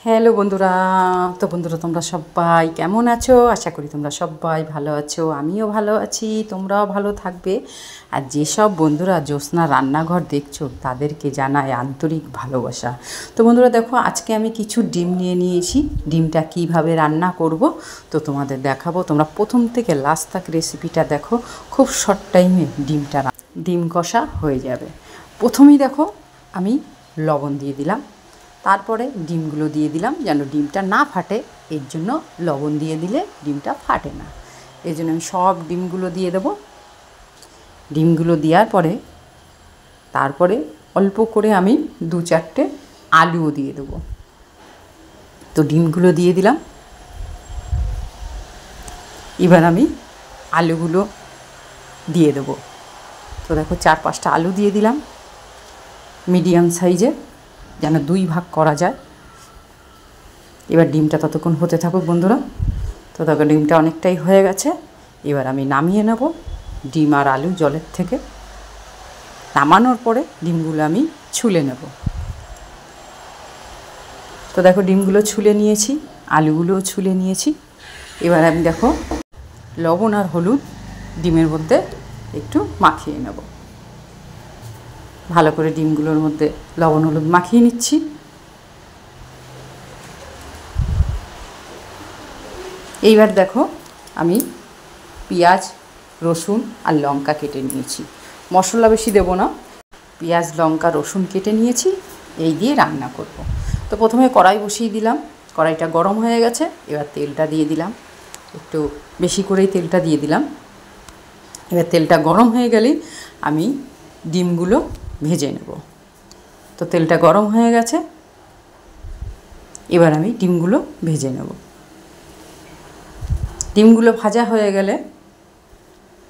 Hello বন্ধুরা, তো বন্ধুরা তোমরা সবাই কেমন আছো? আশা করি তোমরা সবাই ভালো আছো, আমিও ভালো আছি, তোমরাও ভালো থাকবে। আর যেসব বন্ধুরা জ্যোৎস্না রান্নাঘর দেখছো তাদেরকে জানাই আন্তরিক ভালোবাসা। তো বন্ধুরা দেখো, আজকে আমি কিছু ডিম নিয়ে নিয়েছি। ডিমটা কিভাবে রান্না করব তো তোমাদের দেখাবো। তোমরা প্রথম থেকে লাস্ট তক রেসিপিটা দেখো, খুব শর্ট টাইমে ডিম কষা হয়ে যাবে। প্রথমেই দেখো আমি লবণ দিয়ে দিলাম, তারপরে ডিমগুলো দিয়ে দিলাম যেন ডিমটা না ফাটে, এর জন্য লবণ দিয়ে দিলে ডিমটা ফাটে না, এই জন্য আমি সব ডিমগুলো দিয়ে দেবো। ডিমগুলো দেওয়ার পরে তারপরে অল্প করে আমি 2-4টে আলুও দিয়ে দেবো। তো ডিমগুলো দিয়ে দিলাম, এবার আমি আলুগুলো দিয়ে দেবো। তো দেখো 4-5টা আলু দিয়ে দিলাম মিডিয়াম সাইজে, যেন 2 ভাগ করা যায়। এবার ডিমটা ততক্ষণ হতে থাকুক বন্ধুরা। তো দেখো ডিমটা অনেকটাই হয়ে গেছে, এবার আমি নামিয়ে নেব ডিম আর আলু জলের থেকে। নামানোর পরে ডিমগুলো আমি ছুলে নেব। তো দেখো ডিমগুলো ছুলে নিয়েছি, আলুগুলোও ছুলে নিয়েছি। এবার আমি দেখো লবণ আর হলুদ ডিমের মধ্যে একটু মাখিয়ে নেব। ভালো করে ডিমগুলোর মধ্যে লবণ হলুদ মাখিয়ে নিচ্ছি। এইবার দেখো আমি পেঁয়াজ, রসুন আর লঙ্কা কেটে নিয়েছি। মশলা বেশি দেব না, পেঁয়াজ, লঙ্কা, রসুন কেটে নিয়েছি, এই দিয়ে রান্না করব। তো প্রথমে কড়াই বসিয়ে দিলাম, কড়াইটা গরম হয়ে গেছে। এবার তেলটা দিয়ে দিলাম, একটু বেশি করেই তেলটা দিয়ে দিলাম। এবার তেলটা গরম হয়ে গেলেই আমি ডিমগুলো ভেজে নেব। তো তেলটা গরম হয়ে গেছে, এবার আমি ডিমগুলো ভেজে নেব। ডিমগুলো ভাজা হয়ে গেলে,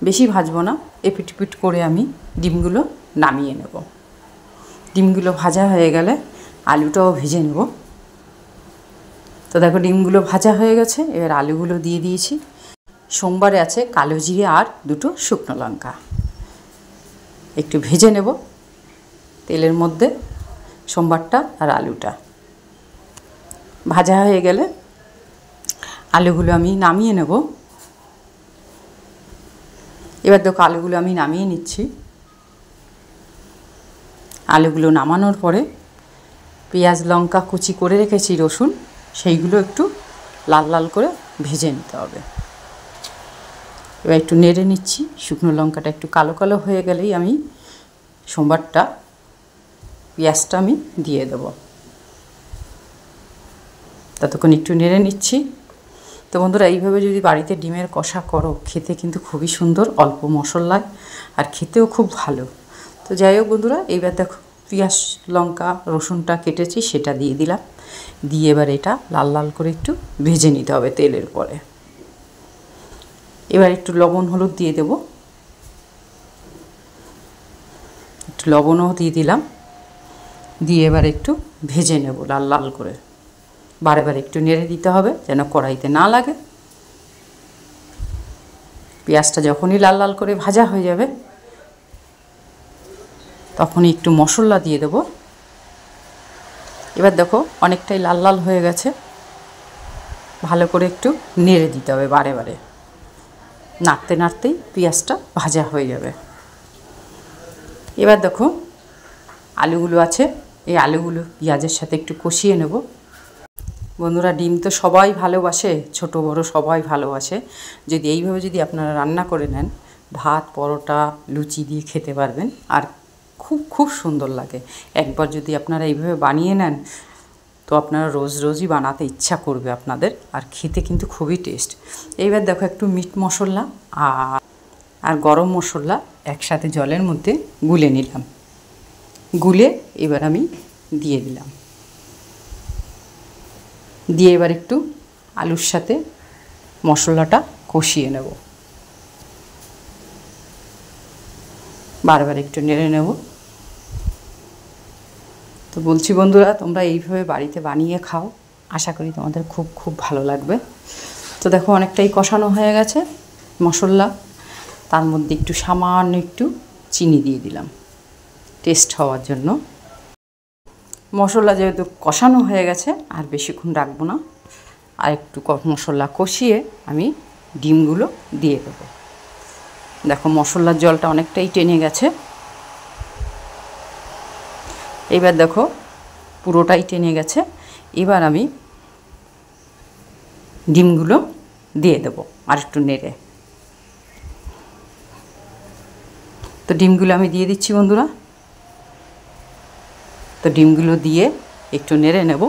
বেশি ভাজবো না, এপিট পিট করে আমি ডিমগুলো নামিয়ে নেব। ডিমগুলো ভাজা হয়ে গেলে আলুটাও ভেজে নেব। তো দেখো ডিমগুলো ভাজা হয়ে গেছে, এবার আলুগুলো দিয়ে দিয়েছি। সোমবারে আছে কালো জিরে আর 2টো শুকনো লঙ্কা, একটু ভেজে নেব তেলের মধ্যে সোমবারটা আর আলুটা। ভাজা হয়ে গেলে আলুগুলো আমি নামিয়ে নেব। এবার দেখো আলুগুলো আমি নামিয়ে নিচ্ছি। আলুগুলো নামানোর পরে পেঁয়াজ, লঙ্কা কুচি করে রেখেছি, রসুন, সেইগুলো একটু লাল লাল করে ভেজে নিতে হবে। এবার একটু নেড়ে নিচ্ছি। শুকনো লঙ্কাটা একটু কালো কালো হয়ে গেলেই আমি সোমবারটা, পেঁয়াজটা আমি দিয়ে দেবো। ততক্ষণ একটু নেড়ে নিচ্ছি। তো বন্ধুরা এইভাবে যদি বাড়িতে ডিমের কষা করো, খেতে কিন্তু খুবই সুন্দর, অল্প মশলায়, আর খেতেও খুব ভালো। তো যাই হোক বন্ধুরা, এইবার দেখো পেঁয়াজ, লঙ্কা, রসুনটা কেটেছি সেটা দিয়ে দিলাম। দিয়ে এবার এটা লাল লাল করে একটু ভেজে নিতে হবে তেলের পরে। এবার একটু লবণ হলুদ দিয়ে দেব, একটু লবণও দিয়ে দিলাম। দিয়ে এবার একটু ভেজে নেব লাল লাল করে। বারে বারে একটু নেড়ে দিতে হবে যেন কড়াইতে না লাগে। পেঁয়াজটা যখনই লাল লাল করে ভাজা হয়ে যাবে, তখনই একটু মশলা দিয়ে দেব। এবার দেখো অনেকটাই লাল লাল হয়ে গেছে, ভালো করে একটু নেড়ে দিতে হবে বারে বারে। নাড়তে নাড়তেই পেঁয়াজটা ভাজা হয়ে যাবে। এবার দেখো আলুগুলো আছে, এই আলুগুলো পেঁয়াজের সাথে একটু কষিয়ে নেব। বন্ধুরা ডিম তো সবাই ভালোবাসে, ছোট বড় সবাই ভালোবাসে। যদি এইভাবে যদি আপনারা রান্না করে নেন, ভাত, পরোটা, লুচি দিয়ে খেতে পারবেন, আর খুব খুব সুন্দর লাগে। একবার যদি আপনারা এইভাবে বানিয়ে নেন, তো আপনারা রোজ রোজই বানাতে ইচ্ছা করবে আপনাদের, আর খেতে কিন্তু খুবই টেস্ট। এইবার দেখো একটু মিট মশলা আর গরম মশলা একসাথে জলের মধ্যে গুলে নিলাম। গুলে এবার আমি দিয়ে দিলাম। দিয়ে এবার একটু আলুর সাথে মশলাটা কষিয়ে নেব। বারবার একটু নেড়ে নেব। তো বলছি বন্ধুরা, তোমরা এইভাবে বাড়িতে বানিয়ে খাও, আশা করি তোমাদের খুব খুব ভালো লাগবে। তো দেখো অনেকটাই কষানো হয়ে গেছে মশলা, তার মধ্যে একটু সামান্য একটু চিনি দিয়ে দিলাম টেস্ট হওয়ার জন্য। মশলা যেহেতু কষানো হয়ে গেছে আর বেশিক্ষণ রাখবো না, আর একটু মশলা কষিয়ে আমি ডিমগুলো দিয়ে দেবো। দেখো মশলার জলটা অনেকটাই টেনে গেছে, এবার দেখো পুরোটাই টেনে গেছে। এবার আমি ডিমগুলো দিয়ে দেবো আর একটু নেড়ে। তো ডিমগুলো আমি দিয়ে দিচ্ছি বন্ধুরা। তো ডিমগুলো দিয়ে একটু নেড়ে নেব।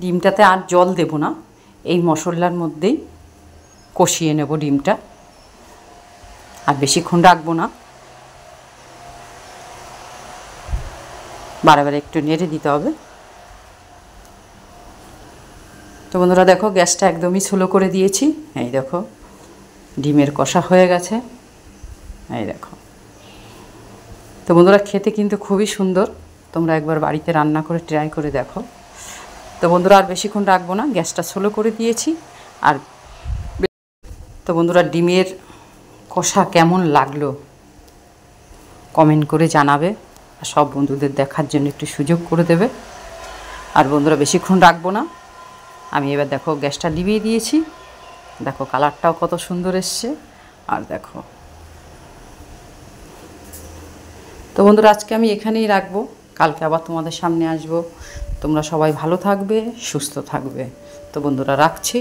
ডিমটাতে আর জল দেব না, এই মশলার মধ্যেই কষিয়ে নেব ডিমটা, আর বেশিক্ষণ রাখবো না। বারে বারে একটু নেড়ে দিতে হবে। তো বন্ধুরা দেখো গ্যাসটা একদমই স্লো করে দিয়েছি। এই দেখো ডিমের কষা হয়ে গেছে, এই দেখো। তো বন্ধুরা খেতে কিন্তু খুবই সুন্দর, তোমরা একবার বাড়িতে রান্না করে ট্রাই করে দেখো। তো বন্ধুরা আর বেশিক্ষণ রাখবো না, গ্যাসটা স্লো করে দিয়েছি। আর তো বন্ধুরা ডিমের কষা কেমন লাগলো কমেন্ট করে জানাবে, আর সব বন্ধুদের দেখার জন্য একটু সুযোগ করে দেবে। আর বন্ধুরা বেশিক্ষণ রাখবো না, আমি এবার দেখো গ্যাসটা নিভিয়ে দিয়েছি। দেখো কালারটাও কত সুন্দর এসছে। আর দেখো, তো বন্ধুরা আজকে আমি এখানেই রাখবো, কালকে আবার তোমাদের সামনে আসবো। তোমরা সবাই ভালো থাকবে, সুস্থ থাকবে। তো বন্ধুরা রাখছি।